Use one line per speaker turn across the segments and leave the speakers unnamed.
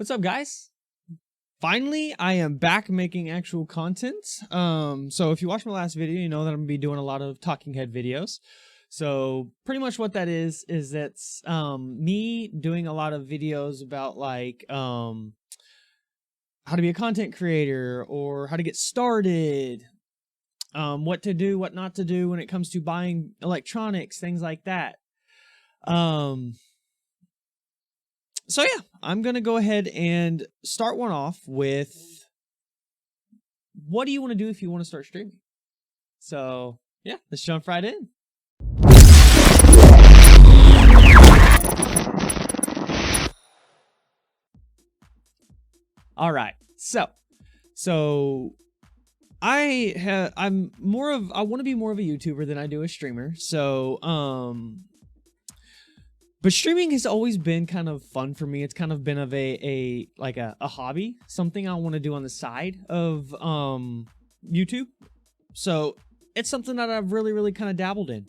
What's up, guys? Finally, I am back making actual content. So if you watched my last video, you know that I'm gonna be doing a lot of talking head videos. So pretty much what that is that's me doing a lot of videos about like how to be a content creator or how to get started, what to do, what not to do when it comes to buying electronics, things like that. So yeah, I'm going to go ahead and start one off with what do you want to do if you want to start streaming? So yeah, let's jump right in. All right. So I want to be more of a YouTuber than I do a streamer. So but streaming has always been kind of fun for me. It's kind of been of a hobby, something I want to do on the side of YouTube. So it's something that I've really kind of dabbled in.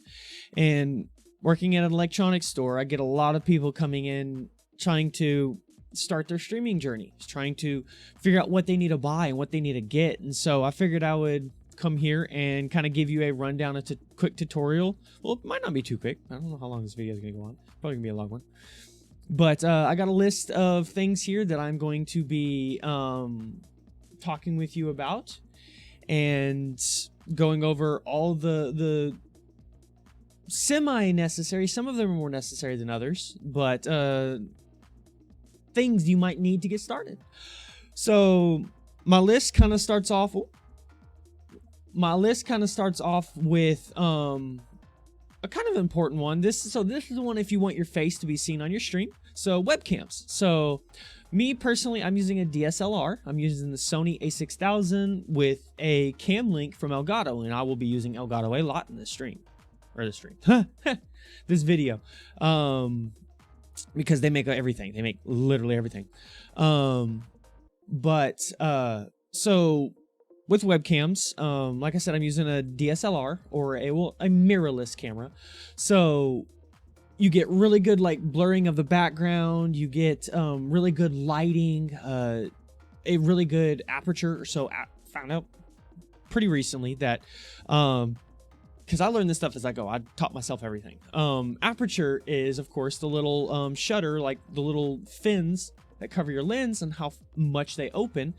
And working at an electronics store, I get a lot of people coming in trying to start their streaming journey, trying to figure out what they need to buy and what they need to get. And so I figured I would come here and kind of give you a rundown, a quick tutorial. Well, it might not be too quick. I don't know how long this video is going to go on. Probably going to be a long one. But I got a list of things here that I'm going to be talking with you about and going over all the semi-necessary. Some of them are more necessary than others, but things you might need to get started. So my list kind of starts off with a kind of important one. This is the one if you want your face to be seen on your stream. So webcams. So me personally, I'm using a DSLR. I'm using the Sony a6000 with a cam link from Elgato, and I will be using Elgato a lot in this video, because they make everything. They make literally everything. So with webcams, like I said, I'm using a DSLR or a mirrorless camera. So you get really good like blurring of the background. You get really good lighting, a really good aperture. So I found out pretty recently that because I learned this stuff as I go. I taught myself everything. Aperture is, of course, the little shutter, like the little fins that cover your lens and how much they open.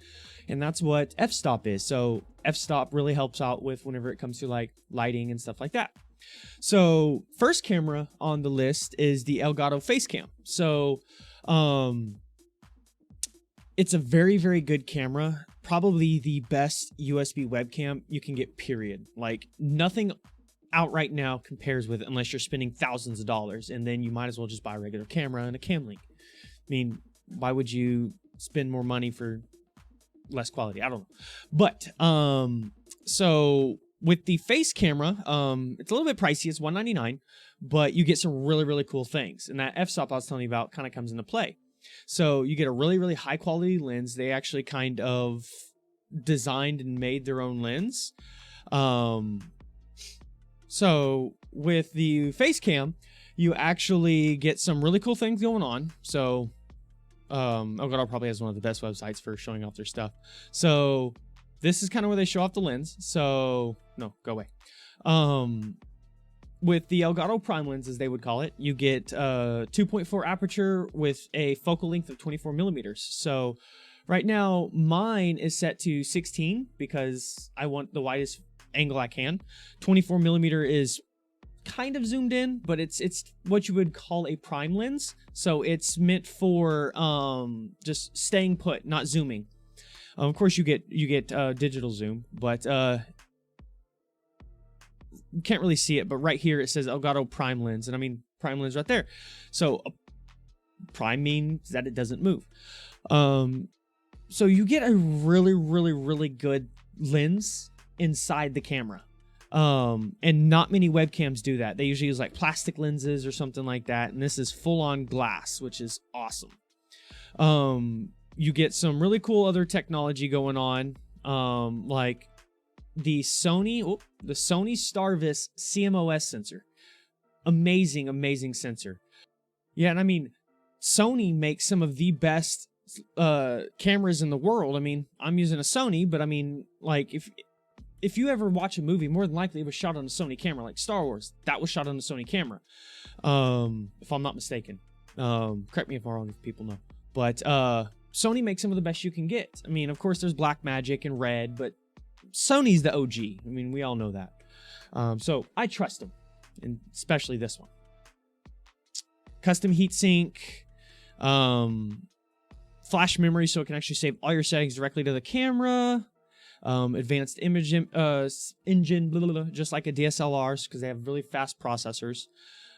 And that's what f-stop is. So f-stop really helps out with whenever it comes to like lighting and stuff like that. So first camera on the list is the Elgato face cam. So it's a very good camera. Probably the best USB webcam you can get, period. Like nothing out right now compares with it unless you're spending thousands of dollars, and then you might as well just buy a regular camera and a cam link. I mean, why would you spend more money for less quality? I don't know. But so with the face camera, it's a little bit pricey. It's $199, but you get some really cool things, and that f-stop I was telling you about kind of comes into play. So you get a really high quality lens. They actually kind of designed and made their own lens. So with the face cam, you actually get some really cool things going on. So Elgato probably has one of the best websites for showing off their stuff. So this is kind of where they show off the lens. So no, go away. With the Elgato prime lens, as they would call it, you get 2.4 aperture with a focal length of 24 millimeters. So right now mine is set to 16 because I want the widest angle I can. 24 millimeter is kind of zoomed in, but it's what you would call a prime lens. So it's meant for just staying put, not zooming. Of course you get digital zoom, but you can't really see it, but right here it says Elgato prime lens, and I mean prime lens right there. So prime means that it doesn't move. So you get a really good lens inside the camera. And not many webcams do that. They usually use like plastic lenses or something like that, and this is full-on glass, which is awesome. You get some really cool other technology going on, like the Sony starvis cmos sensor. Amazing sensor. Yeah, and I mean, Sony makes some of the best cameras in the world. I mean, I'm using a Sony, but I mean, like, if you ever watch a movie, more than likely it was shot on a Sony camera, like Star Wars. That was shot on a Sony camera, if I'm not mistaken. Correct me if I'm wrong, if people know. But Sony makes some of the best you can get. I mean, of course, there's Blackmagic and Red, but Sony's the OG. I mean, we all know that. So I trust them, and especially this one. Custom heatsink, flash memory, so it can actually save all your settings directly to the camera. Advanced image engine, blah, blah, blah, just like a DSLR, because they have really fast processors.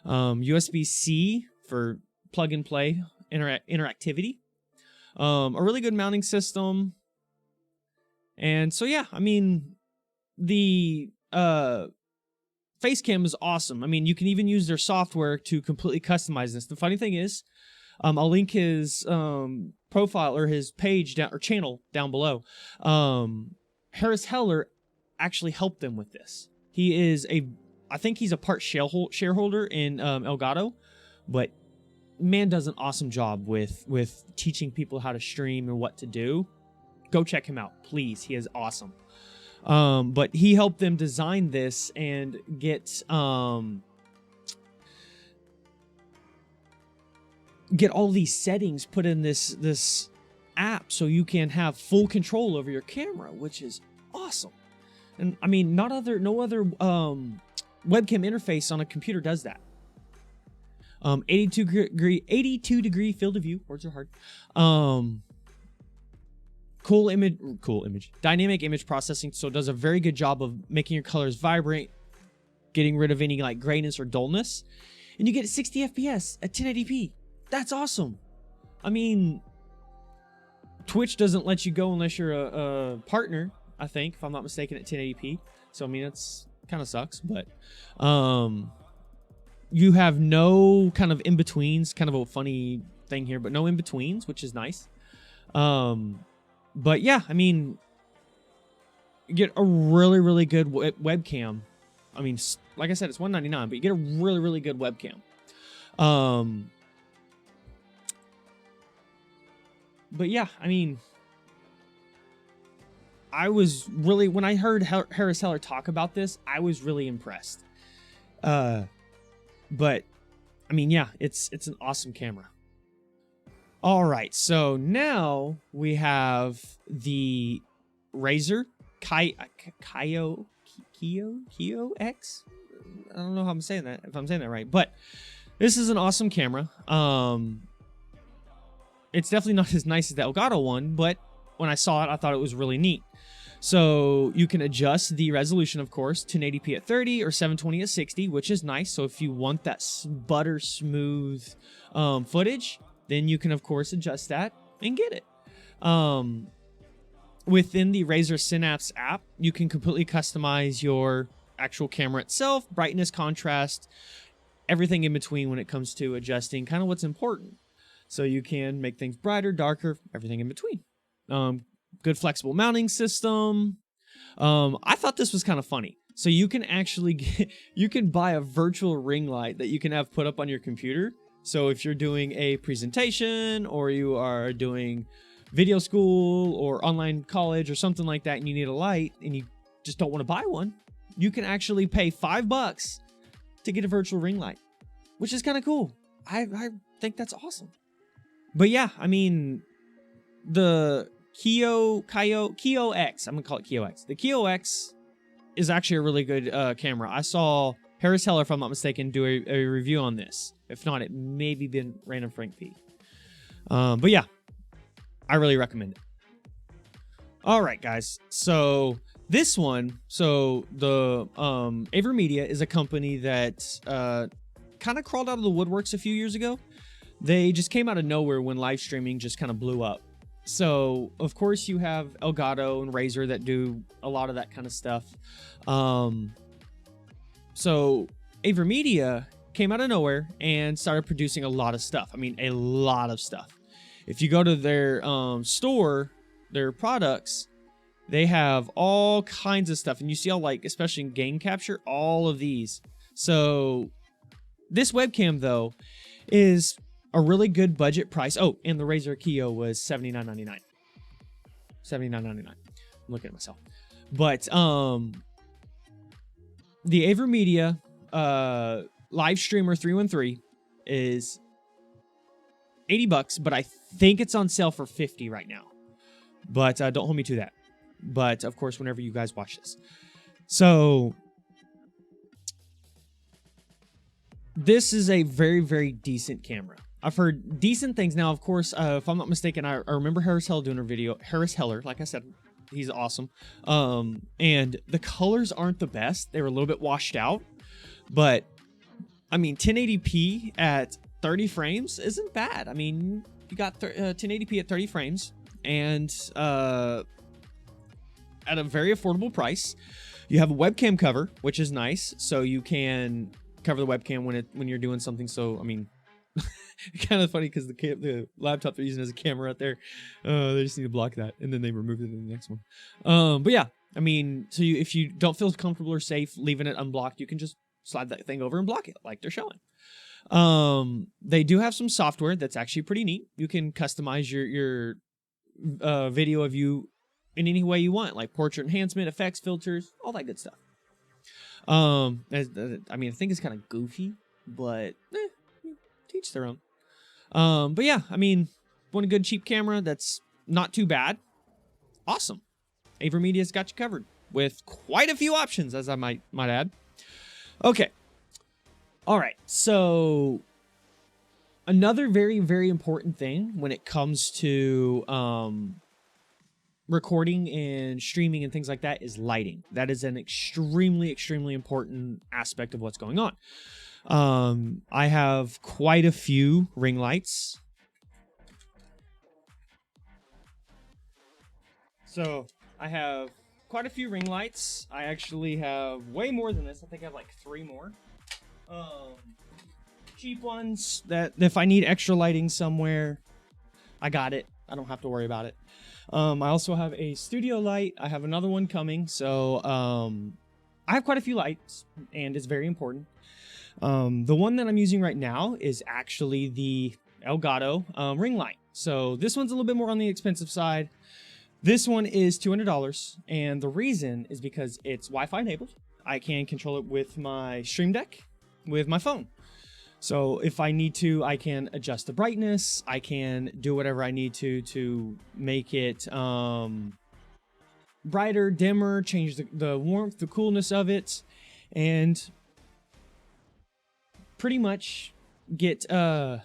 USB-C for plug and play interactivity. A really good mounting system. And so, yeah, I mean, the face cam is awesome. I mean, you can even use their software to completely customize this. The funny thing is, I'll link his profile or his page down, or channel down below. Harris Heller actually helped them with this. He is I think he's a part shareholder in Elgato, but man does an awesome job with teaching people how to stream and what to do. Go check him out, please. He is awesome. But he helped them design this and get all these settings put in this app so you can have full control over your camera, which is awesome. And I mean, no other webcam interface on a computer does that. 82 degree field of view. Words are hard. Cool image, dynamic image processing. So it does a very good job of making your colors vibrant, getting rid of any like grayness or dullness, and you get 60 FPS at 1080p. That's awesome. I mean, Twitch doesn't let you go unless you're a partner, I think, if I'm not mistaken, at 1080p. So I mean, it's kind of sucks, but you have no kind of in-betweens. Kind of a funny thing here, but no in-betweens, which is nice. But yeah, I mean, you get a really, really good webcam. I mean, like I said, it's $199, but you get a really, really good webcam. But yeah, I mean, I was really, when I heard Harris Heller talk about this, I was really impressed. But I mean, yeah, it's an awesome camera. All right, so now we have the Razer Kio X. I don't know how I'm saying that, if I'm saying that right, but this is an awesome camera. It's definitely not as nice as the Elgato one, but when I saw it, I thought it was really neat. So you can adjust the resolution, of course, 1080p at 30 or 720 at 60, which is nice. So if you want that butter smooth footage, then you can, of course, adjust that and get it. Within the Razer Synapse app, you can completely customize your actual camera itself, brightness, contrast, everything in between when it comes to adjusting kind of what's important. So you can make things brighter, darker, everything in between. Good flexible mounting system. I thought this was kind of funny. So you can actually you can buy a virtual ring light that you can have put up on your computer. So if you're doing a presentation or you are doing video school or online college or something like that and you need a light and you just don't want to buy one, you can actually pay $5 to get a virtual ring light, which is kind of cool. I think that's awesome. But yeah, I mean, the Kio X, I'm gonna call it Kio X. The Kio X is actually a really good camera. I saw Harris Heller, if I'm not mistaken, do a review on this. If not, it maybe been Random Frank P. But yeah, I really recommend it. All right, guys. So this one, so the AverMedia is a company that kind of crawled out of the woodworks a few years ago. They just came out of nowhere when live streaming just kind of blew up. So, of course, you have Elgato and Razer that do a lot of that kind of stuff. So, AverMedia came out of nowhere and started producing a lot of stuff. I mean, a lot of stuff. If you go to their store, their products, they have all kinds of stuff. And you see all, like, especially in game capture, all of these. So, this webcam, though, is a really good budget price. Oh, and the Razer Kiyo was $79.99. $79.99. I'm looking at myself. But the AverMedia Live Streamer 313 is $80, but I think it's on sale for $50 right now. But don't hold me to that. But of course, whenever you guys watch this. So this is a very, very decent camera. I've heard decent things. Now, of course, if I'm not mistaken, I remember Harris Heller doing a video. Harris Heller, like I said, he's awesome. And the colors aren't the best. They were a little bit washed out. But, I mean, 1080p at 30 frames isn't bad. I mean, you got 1080p at 30 frames. And at a very affordable price. You have a webcam cover, which is nice. So you can cover the webcam when you're doing something. So, I mean, kind of funny because the laptop they're using as a camera out there, they just need to block that, and then they removed it in the next one. But yeah, I mean, so if you don't feel comfortable or safe leaving it unblocked, you can just slide that thing over and block it like they're showing. They do have some software that's actually pretty neat. You can customize your video of you in any way you want, like portrait enhancement, effects, filters, all that good stuff. I mean, I think it's kind of goofy, but teach their own. But yeah, I mean, want a good cheap camera that's not too bad. Awesome. AverMedia's got you covered with quite a few options, as I might add. Okay. All right. So another very, very important thing when it comes to recording and streaming and things like that is lighting. That is an extremely, extremely important aspect of what's going on. I have quite a few ring lights. So I have quite a few ring lights. I actually have way more than this. I think I have like 3 more. Cheap ones that if I need extra lighting somewhere, I got it. I don't have to worry about it. I also have a studio light. I have another one coming. So I have quite a few lights, and it's very important. The one that I'm using right now is actually the Elgato ring light. So this one's a little bit more on the expensive side. This one is $200, and the reason is because it's Wi-Fi enabled. I can control it with my Stream Deck, with my phone. So if I need to, I can adjust the brightness. I can do whatever I need to make it brighter, dimmer, change the warmth, the coolness of it, and pretty much get the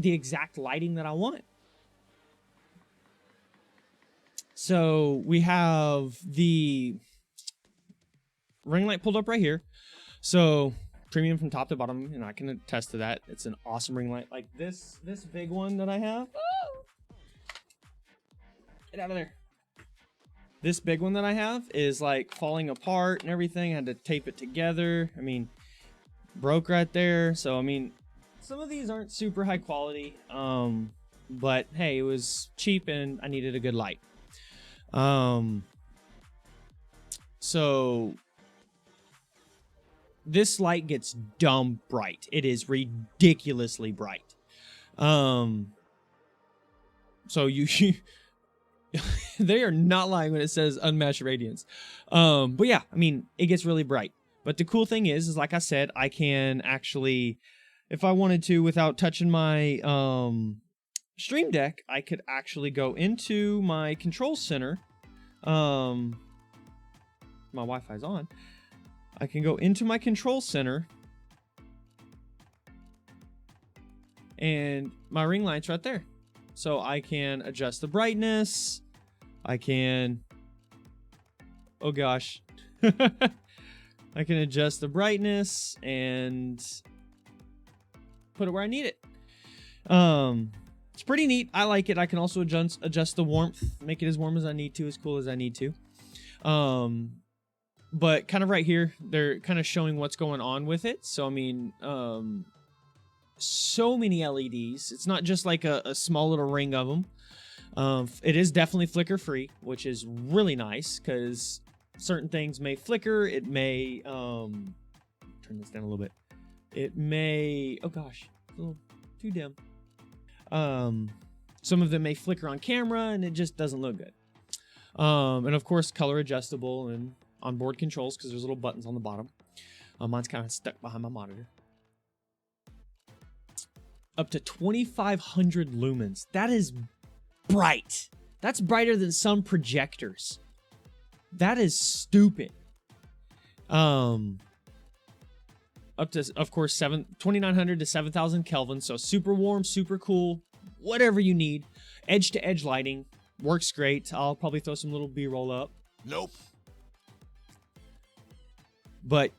exact lighting that I want. So we have the ring light pulled up right here. So premium from top to bottom, and I can attest to that. It's an awesome ring light. Like this big one that I have. Get out of there. This big one that I have is like falling apart and everything. I had to tape it together. I mean, broke right there. So I mean, some of these aren't super high quality, but hey, it was cheap and I needed a good light. So this light gets dumb bright. It is ridiculously bright. So you they are not lying when it says unmatched radiance. But yeah, I mean, it gets really bright. But the cool thing is like I said, I can actually, if I wanted to, without touching my Stream Deck, I could actually go into my control center. My Wi-Fi's on. I can go into my control center, and my ring light's right there. So I can adjust the brightness. I can, oh gosh. I can adjust the brightness and put it where I need it. It's pretty neat. I like it. I can also adjust the warmth, make it as warm as I need to, as cool as I need to. But kind of right here, they're kind of showing what's going on with it. So, I mean, so many LEDs. It's not just like a small little ring of them. It is definitely flicker free, which is really nice because certain things may flicker. It may, turn this down a little bit. It may, oh gosh, it's a little too dim. Some of them may flicker on camera and it just doesn't look good. And of course, color adjustable and onboard controls because there's little buttons on the bottom. Mine's kind of stuck behind my monitor. Up to 2,500 lumens. That is bright. That's brighter than some projectors. That is stupid. Up to, of course, 2,900 to 7,000 Kelvin. So super warm, super cool, whatever you need. Edge to edge lighting works great. I'll probably throw some little B-roll up.
Nope.
But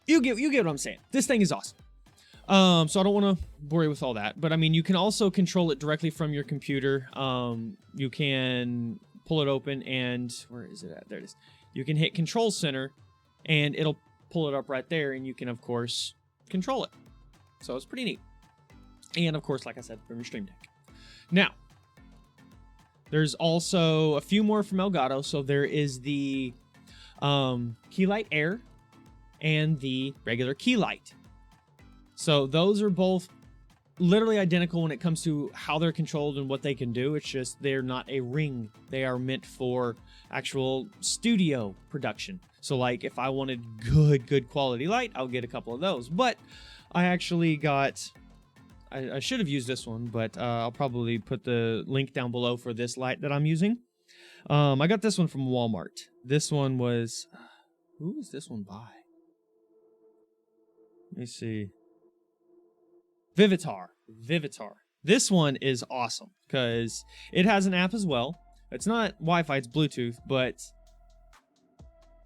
you get what I'm saying. This thing is awesome. So I don't want to bore you with all that, but I mean, you can also control it directly from your computer. You can pull it open and where is it at? There it is. You can hit Control Center and it'll pull it up right there, and you can of course control it. So it's pretty neat. And of course, like I said, from your Stream Deck. Now, there's also a few more from Elgato. So there is the Keylight Air and the regular Keylight. So those are both literally identical when it comes to how they're controlled and what they can do. It's just they're not a ring. They are meant for actual studio production. So like if I wanted good quality light, I'll get a couple of those. But I actually got, I should have used this one, but I'll probably put the link down below for this light that I'm using. I got this one from Walmart. This one was, who was this one by? Let me see. Vivitar. This one is awesome because it has an app as well. It's not Wi-Fi, it's Bluetooth, but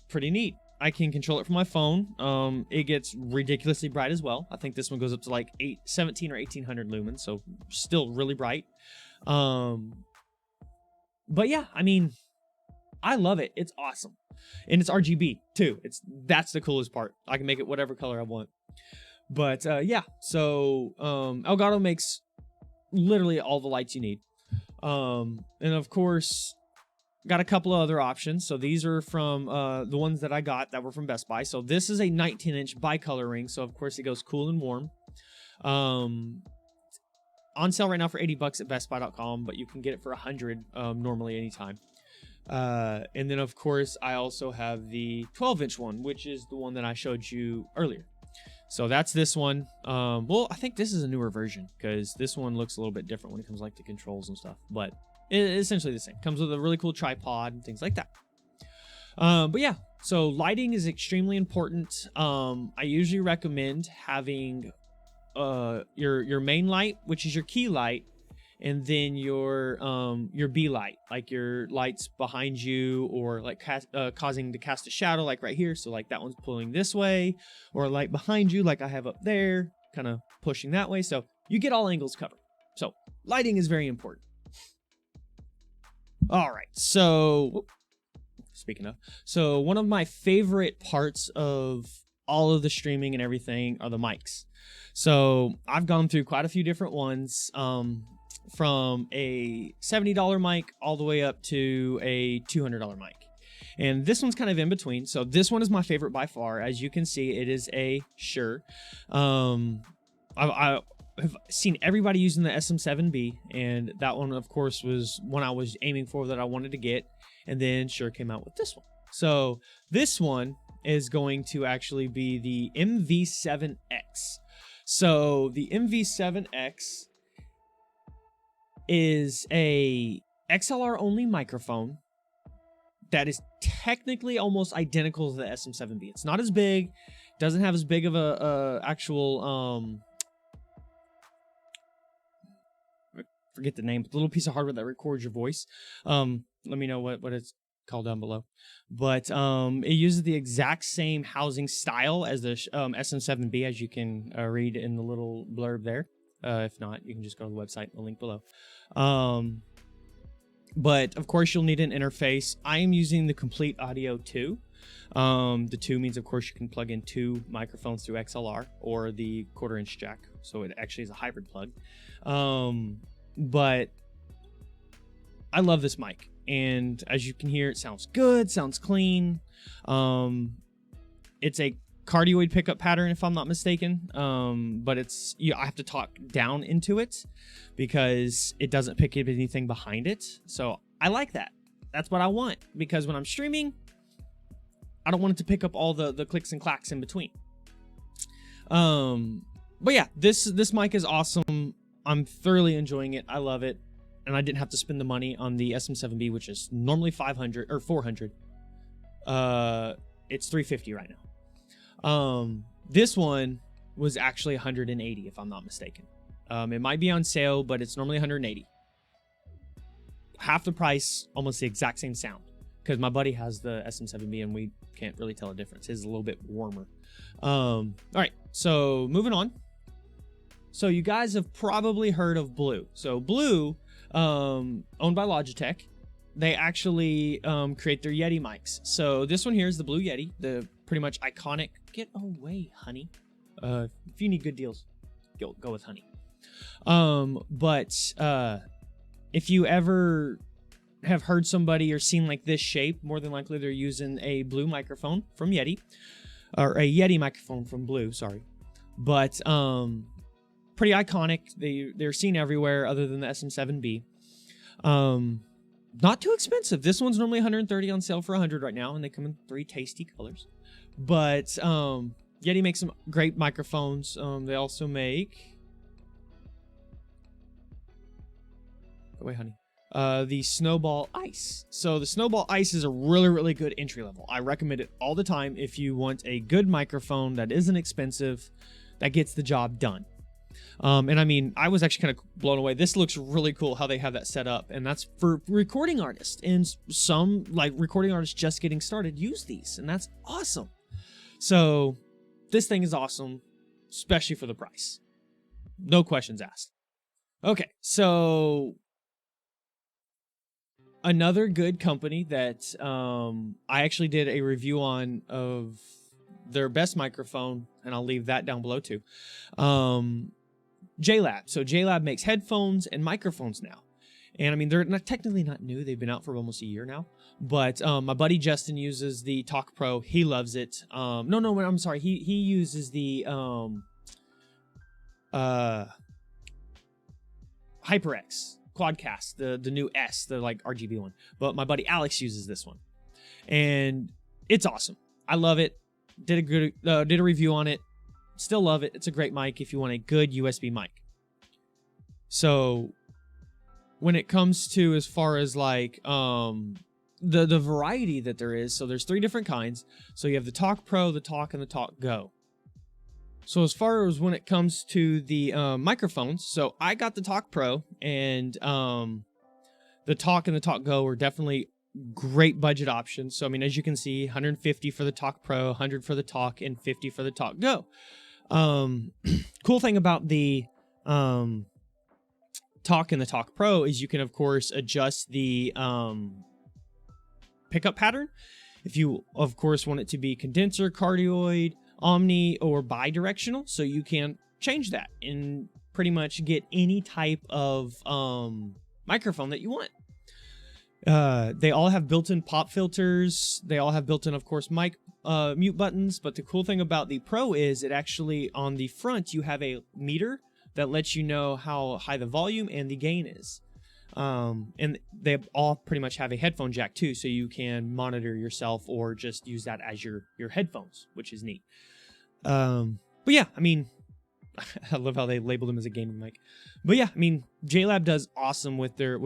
pretty neat. I can control it from my phone. It gets ridiculously bright as well. I think this one goes up to like 17 or 1800 lumens, so still really bright. But yeah, I mean, I love it. It's awesome. And it's RGB too. That's the coolest part. I can make it whatever color I want. But yeah, so Elgato makes literally all the lights you need. And of course, got a couple of other options. So these are from the ones that I got that were from Best Buy. So this is a 19-inch bicolor ring. So of course it goes cool and warm. On sale right now for $80 at bestbuy.com, but you can get it for $100 normally anytime. And then of course I also have the 12-inch one, which is the one that I showed you earlier. So that's this one. Well, I think this is a newer version because this one looks a little bit different when it comes like to controls and stuff, but it's essentially the same. Comes with a really cool tripod and things like that. But yeah, so lighting is extremely important. I usually recommend having your main light, which is your key light, and then your B light, like your lights behind you, or like causing to cast a shadow, like right here. So like that one's pulling this way, or a light behind you, like I have up there, kind of pushing that way. So you get all angles covered. So lighting is very important. All right. So speaking of, so one of my favorite parts of all of the streaming and everything are the mics. So I've gone through quite a few different ones. From a $70 mic all the way up to a $200 mic. And this one's kind of in between. So this one is my favorite by far. As you can see, it is a Shure. I've seen everybody using the SM7B, and that one, of course, was one I was aiming for that I wanted to get. And then Shure came out with this one. So this one is going to actually be the MV7X. So the MV7X is a XLR only microphone that is technically almost identical to the SM7B. It's not as big, doesn't have as big of a actual I forget the name, but the little piece of hardware that records your voice. Let me know what it's called down below. But it uses the exact same housing style as the SM7B, as you can read in the little blurb there. If not, you can just go to the website, the link below. But of course you'll need an interface. I am using the Komplete Audio 2. The 2 means of course you can plug in 2 microphones through XLR or the 1/4-inch jack. So it actually is a hybrid plug. But I love this mic. And as you can hear, it sounds good, sounds clean. It's a cardioid pickup pattern, if I'm not mistaken. But I have to talk down into it because it doesn't pick up anything behind it. So I like that. That's what I want, because when I'm streaming, I don't want it to pick up all the clicks and clacks in between. But yeah, this mic is awesome. I'm thoroughly enjoying it. I love it. And I didn't have to spend the money on the SM7B, which is normally 500 or 400. It's 350 right now. This one was actually 180, if I'm not mistaken. It might be on sale, but it's normally 180. Half the price, almost the exact same sound. Because my buddy has the SM7B and we can't really tell a difference. His is a little bit warmer. All right, so moving on. So you guys have probably heard of Blue. So Blue, owned by Logitech, they actually create their Yeti mics. So this one here is the Blue Yeti, the pretty much iconic. Get away, honey. If you need good deals, go with honey. But if you ever have heard somebody or seen like this shape, more than likely they're using a Blue microphone from Yeti, or a Yeti microphone from Blue, sorry. But pretty iconic. They're seen everywhere other than the SM7B. Not too expensive. This one's normally 130, on sale for 100 right now, and they come in 3 tasty colors. But Yeti makes some great microphones. They also make, go away, honey. The Snowball Ice. So the Snowball Ice is a really, really good entry level. I recommend it all the time if you want a good microphone that isn't expensive, that gets the job done. And I mean, I was actually kind of blown away. This looks really cool how they have that set up, and that's for recording artists. And some like recording artists just getting started use these, and that's awesome. So this thing is awesome, especially for the price. No questions asked. Okay, so another good company that I actually did a review on of their best microphone, and I'll leave that down below too. Jlab. So Jlab makes headphones and microphones now. And I mean, they're technically not new. They've been out for almost a year now. But my buddy Justin uses the Talk Pro. He loves it. No, I'm sorry. He uses the HyperX Quadcast, the new S, the like RGB one. But my buddy Alex uses this one, and it's awesome. I love it. Did a review on it. Still love it. It's a great mic if you want a good USB mic. So when it comes to as far as like the variety that there is, so there's 3 different kinds. So you have the Talk Pro, the Talk, and the Talk Go. So as far as when it comes to the microphones, so I got the Talk Pro, and the Talk and the Talk Go are definitely great budget options. So I mean, as you can see, 150 for the Talk Pro, 100 for the Talk, and 50 for the Talk Go. Cool thing about the Talk and the Talk Pro is you can of course adjust the pickup pattern. If you of course want it to be condenser, cardioid, omni, or bi-directional, so you can change that and pretty much get any type of microphone that you want. They all have built-in pop filters. They all have built-in, of course, mic mute buttons. But the cool thing about the Pro is it actually, on the front, you have a meter that lets you know how high the volume and the gain is. And they all pretty much have a headphone jack too, so you can monitor yourself or just use that as your headphones, which is neat. But yeah, I mean, I love how they labeled them as a gaming mic. But yeah, I mean, Jlab does awesome with their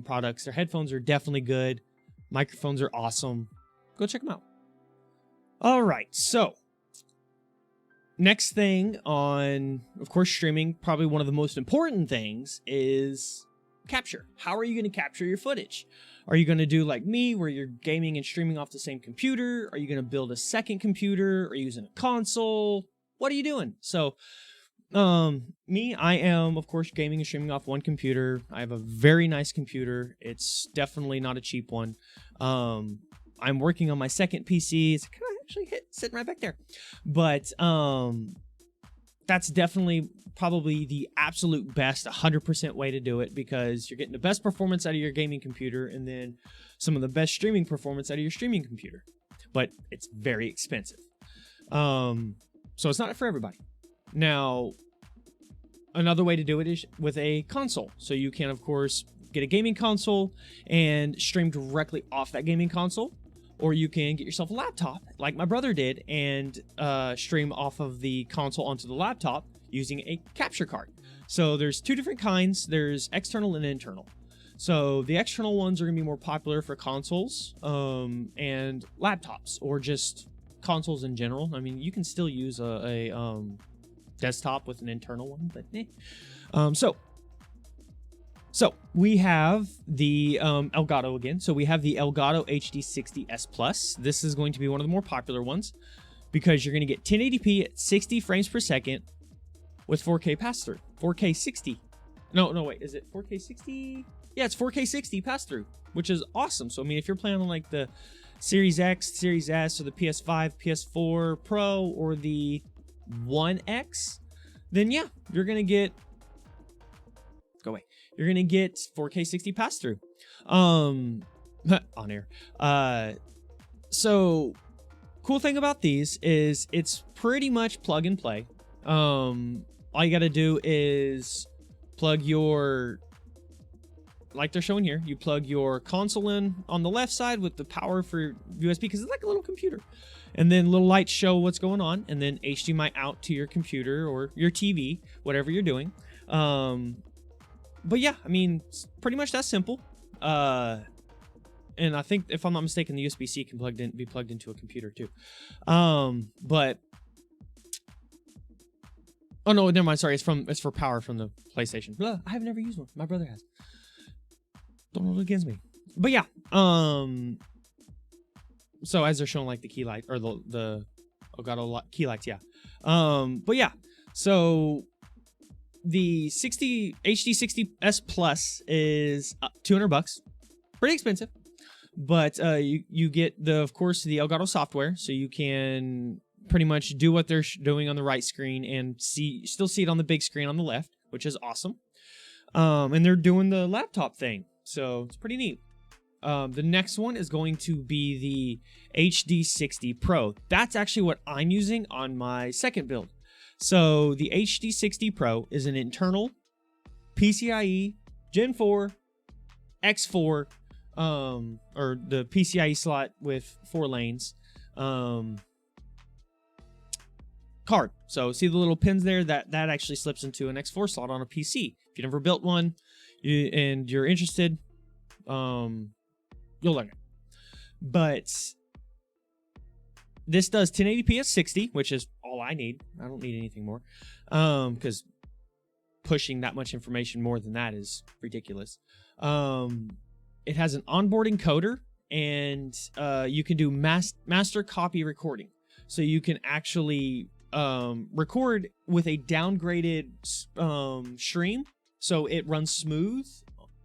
products. Their headphones are definitely good. Microphones are awesome. Go check them out. All right, so next thing on, of course, streaming, probably one of the most important things is capture. How are you going to capture your footage? Are you going to do like me, where you're gaming and streaming off the same computer? Are you going to build a second computer? Are you using a console? What are you doing? So me, I am, of course, gaming and streaming off one computer. I have a very nice computer. It's definitely not a cheap one. I'm working on my second PC. It's kind of actually sitting right back there. But that's definitely probably the absolute best 100% way to do it, because you're getting the best performance out of your gaming computer and then some of the best streaming performance out of your streaming computer. But it's very expensive. So it's not for everybody. Now, another way to do it is with a console. So you can, of course, get a gaming console and stream directly off that gaming console, or you can get yourself a laptop like my brother did and stream off of the console onto the laptop using a capture card. So there's two different kinds. There's external and internal. So the external ones are going to be more popular for consoles and laptops, or just consoles in general. I mean, you can still use a desktop with an internal one, but So we have the Elgato again. So we have the Elgato HD60S Plus. This is going to be one of the more popular ones because you're going to get 1080p at 60 frames per second with 4K pass-through. 4K 60. No, wait. Is it 4K 60? Yeah, it's 4K 60 pass-through, which is awesome. So, I mean, if you're playing on like the Series X, Series S, or the PS5, PS4 Pro, or the One X, then yeah, you're going to get... Go away. You're going to get 4K 60 pass-through on air. So, cool thing about these is it's pretty much plug and play. All you got to do is plug your, like they're showing here, you plug your console in on the left side with the power for USB, because it's like a little computer. And then little lights show what's going on, and then HDMI out to your computer or your TV, whatever you're doing. But yeah, I mean, it's pretty much that simple. And I think, if I'm not mistaken, the USB-C can be plugged into a computer too. But oh no, never mind. Sorry, it's for power from the PlayStation. Blah, I have never used one. My brother has. Don't hold it against me. But yeah, so as they're showing like the key light or the Elgato key lights, yeah. But yeah, so the HD60S Plus is $200, pretty expensive, but you get of course the Elgato software, so you can pretty much do what they're doing on the right screen and still see it on the big screen on the left, which is awesome. And they're doing the laptop thing, so it's pretty neat. The next one is going to be the HD60 Pro. That's actually what I'm using on my second build. So the HD60 Pro is an internal PCIe Gen 4 X4, or the PCIe slot with 4 lanes card. So see the little pins there? That actually slips into an X4 slot on a PC. If you never built one and you're interested, you'll learn it. But this does 1080p at 60, which is all I need. I don't need anything more, because pushing that much information more than that is ridiculous. It has an onboard encoder, and you can do master copy recording. So you can actually record with a downgraded stream, so it runs smooth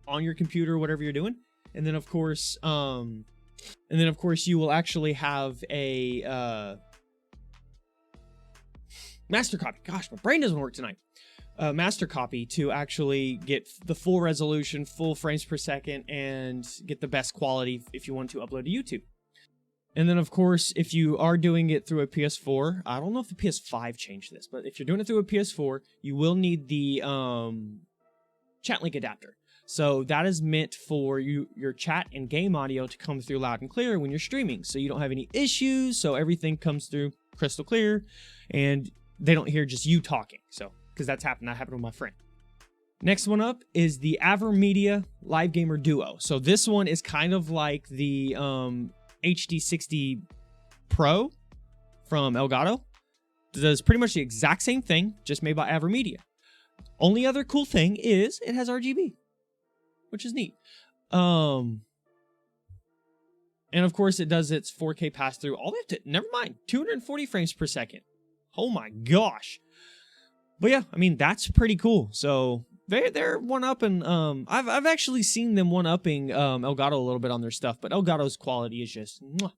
on your computer, whatever you're doing. And then of course, you will actually have a master copy. Gosh, my brain doesn't work tonight. Master copy to actually get the full resolution, full frames per second, and get the best quality if you want to upload to YouTube. And then, of course, if you are doing it through a PS4, I don't know if the PS5 changed this, but if you're doing it through a PS4, you will need the chat link adapter. So that is meant for your chat and game audio to come through loud and clear when you're streaming, so you don't have any issues, so everything comes through crystal clear, and they don't hear just you talking. So, because that happened with my friend. Next one up is the AverMedia Live Gamer Duo. So this one is kind of like the HD60 Pro from Elgato. It does pretty much the exact same thing, just made by AverMedia. Only other cool thing is it has RGB, which is neat. And of course it does its 4K pass through all the way up to, never mind, 240 frames per second. Oh my gosh. But yeah, I mean, that's pretty cool. So they're one-upping. I've actually seen them one-upping Elgato a little bit on their stuff, but Elgato's quality is just mwah.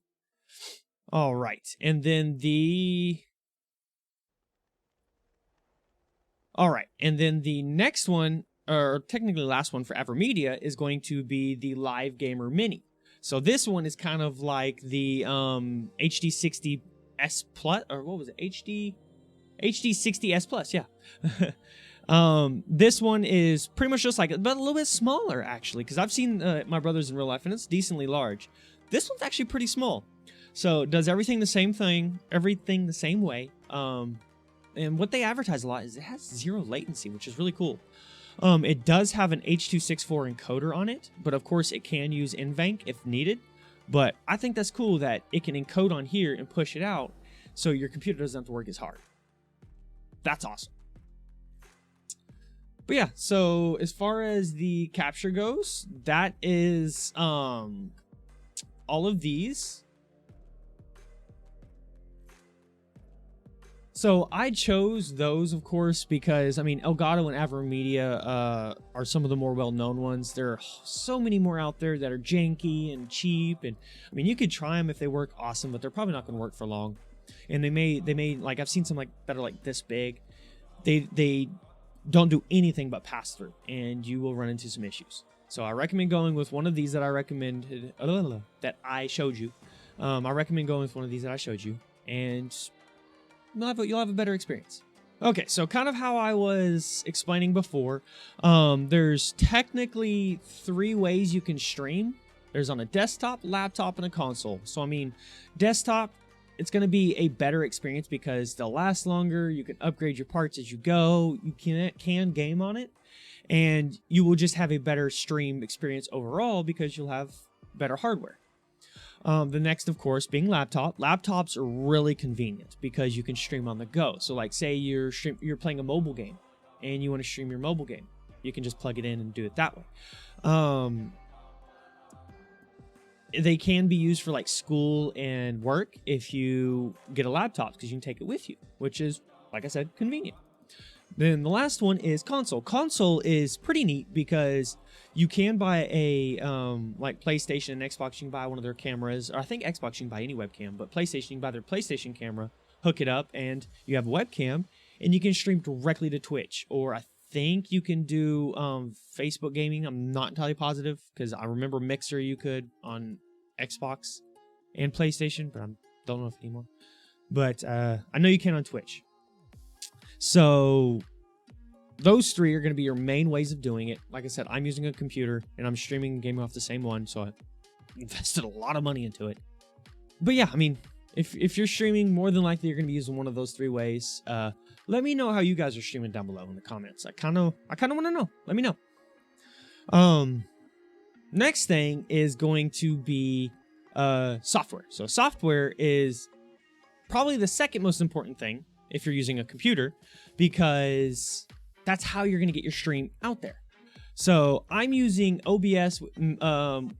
All right. And then the next one, or technically last one for AverMedia, is going to be the Live Gamer Mini. So this one is kind of like the HD60 S Plus, or what was it? HD 60 S Plus, yeah. This one is pretty much just like it, but a little bit smaller actually, because I've seen my brother's in real life and it's decently large. This one's actually pretty small, so it does everything the same way. And what they advertise a lot is it has 0 latency, which is really cool. It does have an H.264 encoder on it, but of course it can use NVENC if needed. But I think that's cool that it can encode on here and push it out, so your computer doesn't have to work as hard. That's awesome. But yeah, so as far as the capture goes, that is all of these. So I chose those, of course, because I mean Elgato and AverMedia are some of the more well-known ones. There are so many more out there that are janky and cheap, and I mean you could try them if they work, awesome, but they're probably not going to work for long. And they may like, I've seen some like that are like this big. They don't do anything but pass through, and you will run into some issues. So I recommend going with one of these that I recommended, that I showed you. I recommend going with one of these that I showed you, and you'll have a better experience. Okay, so kind of how I was explaining before, there's technically 3 ways you can stream. There's on a desktop, laptop, and a console. So I mean, desktop, it's going to be a better experience because they'll last longer. You can upgrade your parts as you go. You can game on it, and you will just have a better stream experience overall because you'll have better hardware. The next, of course, being laptop. Laptops are really convenient because you can stream on the go. So like say you're playing a mobile game and you want to stream your mobile game. You can just plug it in and do it that way. They can be used for like school and work if you get a laptop because you can take it with you, which is, like I said, convenient. Then the last one is console. Console is pretty neat because you can buy a, like PlayStation and Xbox, you can buy one of their cameras. Or I think Xbox, you can buy any webcam, but PlayStation, you can buy their PlayStation camera, hook it up, and you have a webcam, and you can stream directly to Twitch. Or I think you can do Facebook gaming. I'm not entirely positive because I remember Mixer you could on Xbox and PlayStation, but I don't know if anymore. But I know you can on Twitch. So those 3 are going to be your main ways of doing it. Like I said, I'm using a computer and I'm streaming and gaming off the same one, so I invested a lot of money into it. But yeah, I mean, if you're streaming, more than likely you're going to be using one of those 3 ways. Let me know how you guys are streaming down below in the comments. I kind of want to know. Let me know. Next thing is going to be software. So software is probably the second most important thing if you're using a computer, because that's how you're going to get your stream out there. So I'm using OBS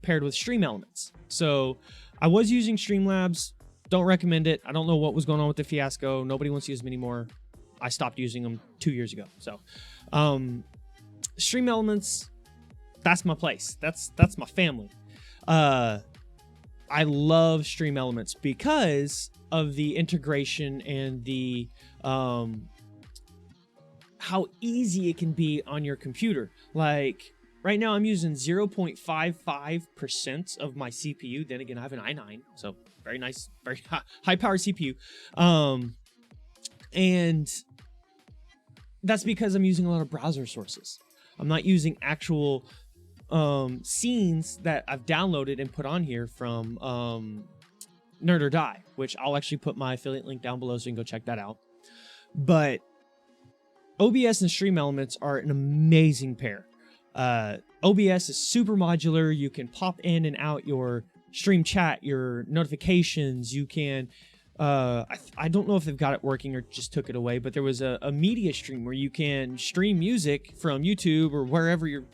paired with Stream Elements. So I was using Streamlabs. Don't recommend it. I don't know what was going on with the fiasco. Nobody wants to use them anymore. I stopped using them 2 years ago. So Stream Elements, that's my place. That's my family. I love Stream Elements because of the integration and the how easy it can be on your computer. Like right now I'm using 0.55% of my CPU. Then again, I have an i9, so very nice, very high power CPU. And that's because I'm using a lot of browser sources. I'm not using actual scenes that I've downloaded and put on here from Nerd or Die, which I'll actually put my affiliate link down below so you can go check that out. But OBS and Stream Elements are an amazing pair. OBS is super modular. You can pop in and out your stream chat, your notifications. You can, I don't know if they've got it working or just took it away, but there was a media stream where you can stream music from YouTube or wherever you're,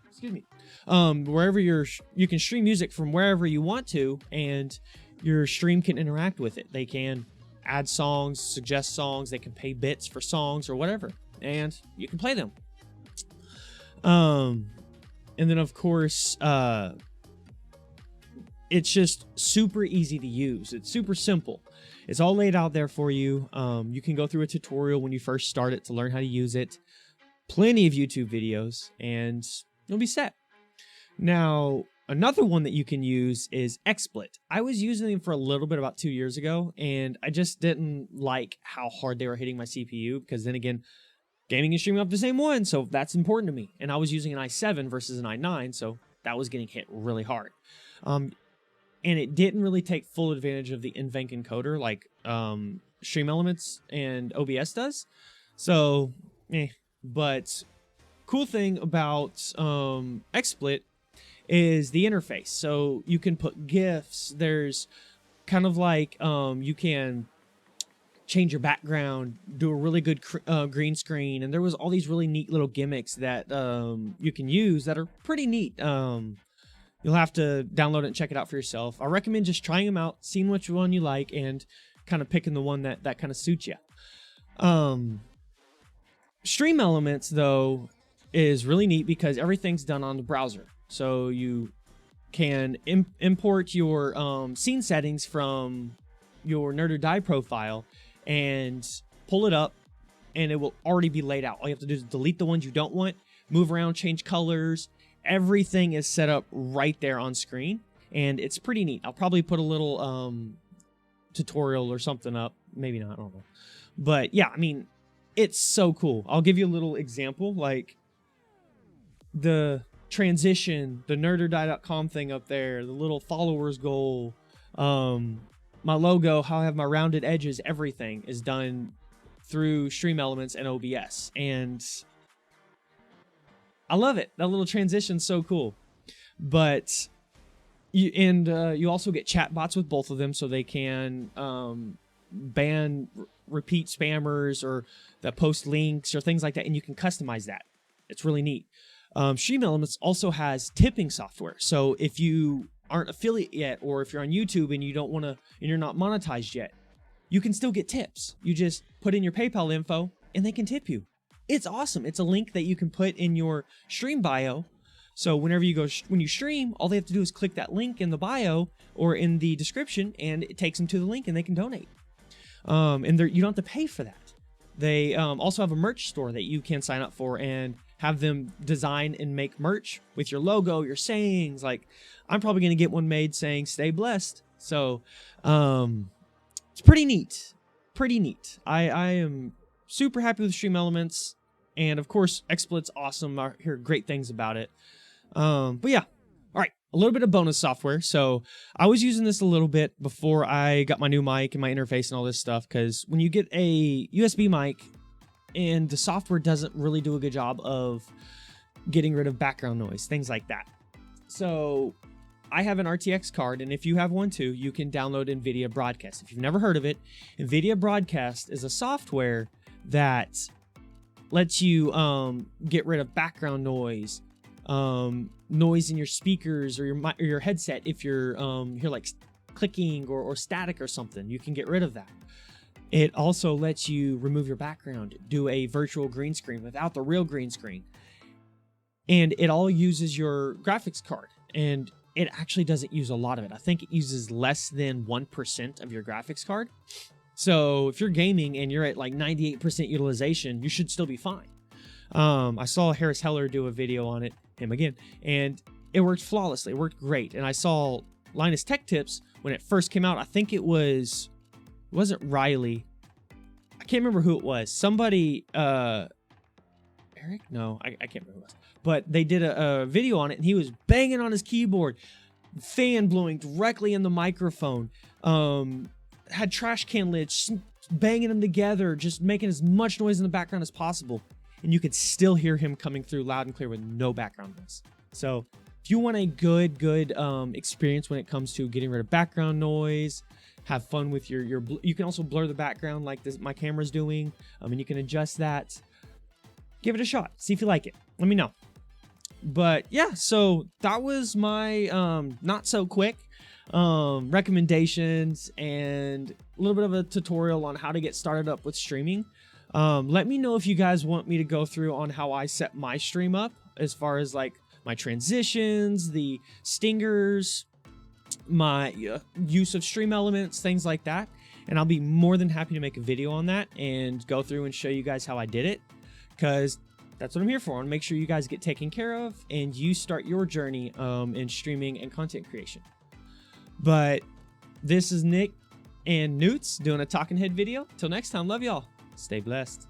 excuse me, wherever you can stream music from wherever you want to, and your stream can interact with it. They can add songs, suggest songs, they can pay bits for songs or whatever, and you can play them. And then of course, it's just super easy to use. It's super simple. It's all laid out there for you. You can go through a tutorial when you first start it to learn how to use it. Plenty of YouTube videos, and you'll be set. Now, Another one that you can use is XSplit. I was using them for a little bit about 2 years ago, and I just didn't like how hard they were hitting my CPU, because then again, gaming and streaming off the same one, so that's important to me. And I was using an i7 versus an i9, so that was getting hit really hard. And it didn't really take full advantage of the NVENC encoder like Stream Elements and OBS does. So, but cool thing about XSplit is the interface. So you can put GIFs. There's kind of like you can change your background, do a really good green screen, and there was all these really neat little gimmicks that you can use that are pretty neat. You'll have to download it and check it out for yourself. I recommend just trying them out, seeing which one you like, and kind of picking the one that kind of suits you. Stream Elements, though, is really neat because everything's done on the browser. So you can import your scene settings from your Nerd or Die profile and pull it up, and it will already be laid out. All you have to do is delete the ones you don't want, move around, change colors. Everything is set up right there on screen, and it's pretty neat. I'll probably put a little tutorial or something up. Maybe not, I don't know. But yeah, I mean, it's so cool. I'll give you a little example, like the transition, the nerdordie.com thing up there, the little followers goal, my logo, how I have my rounded edges, everything is done through Stream Elements and OBS. And I love it. That little transition's so cool. But you also get chat bots with both of them, so they can ban repeat spammers or that post links or things like that, and you can customize that. It's really neat. Stream Elements also has tipping software. So if you aren't affiliate yet, or if you're on YouTube and you don't want to, and you're not monetized yet, you can still get tips. You just put in your PayPal info and they can tip you. It's awesome. It's a link that you can put in your stream bio. So whenever you go, when you stream, all they have to do is click that link in the bio or in the description, and it takes them to the link and they can donate. And you don't have to pay for that. They also have a merch store that you can sign up for and have them design and make merch with your logo, your sayings. Like, I'm probably going to get one made saying "Stay blessed." So it's pretty neat. Pretty neat. I am super happy with Stream Elements, and of course XSplit's awesome. I hear great things about it. But yeah, all right, a little bit of bonus software. So I was using this a little bit before I got my new mic and my interface and all this stuff, because when you get a USB mic and the software doesn't really do a good job of getting rid of background noise, things like that. So I have an RTX card, and if you have one too, you can download NVIDIA Broadcast. If you've never heard of it, NVIDIA Broadcast is a software that lets you get rid of background noise, noise in your speakers or your headset. If you're hear like clicking or static or something, you can get rid of that. It also lets you remove your background, do a virtual green screen without the real green screen. And it all uses your graphics card. And it actually doesn't use a lot of it. I think it uses less than 1% of your graphics card. So if you're gaming and you're at like 98% utilization, you should still be fine. I saw Harris Heller do a video on it, him again, and it worked flawlessly. It worked great. And I saw Linus Tech Tips when it first came out. I think it wasn't Riley. I can't remember who it was. Somebody, Eric? No, I can't remember who it was. But they did a video on it, and he was banging on his keyboard, fan blowing directly in the microphone, had trash can lids, banging them together, just making as much noise in the background as possible. And you could still hear him coming through loud and clear with no background noise. So if you want a good experience when it comes to getting rid of background noise, have fun with you can also blur the background like my camera's doing, and you can adjust that. Give it a shot. See if you like it. Let me know. But yeah, so that was my not so quick recommendations and a little bit of a tutorial on how to get started up with streaming. Let me know if you guys want me to go through on how I set my stream up, as far as like my transitions, the stingers, my use of Stream Elements, things like that. And I'll be more than happy to make a video on that and go through and show you guys how I did it, because That's what I'm here for. I want to make sure you guys get taken care of and you start your journey in streaming and content creation. But this is Nick and Newts doing a talking head video. Till next time, love y'all. Stay blessed.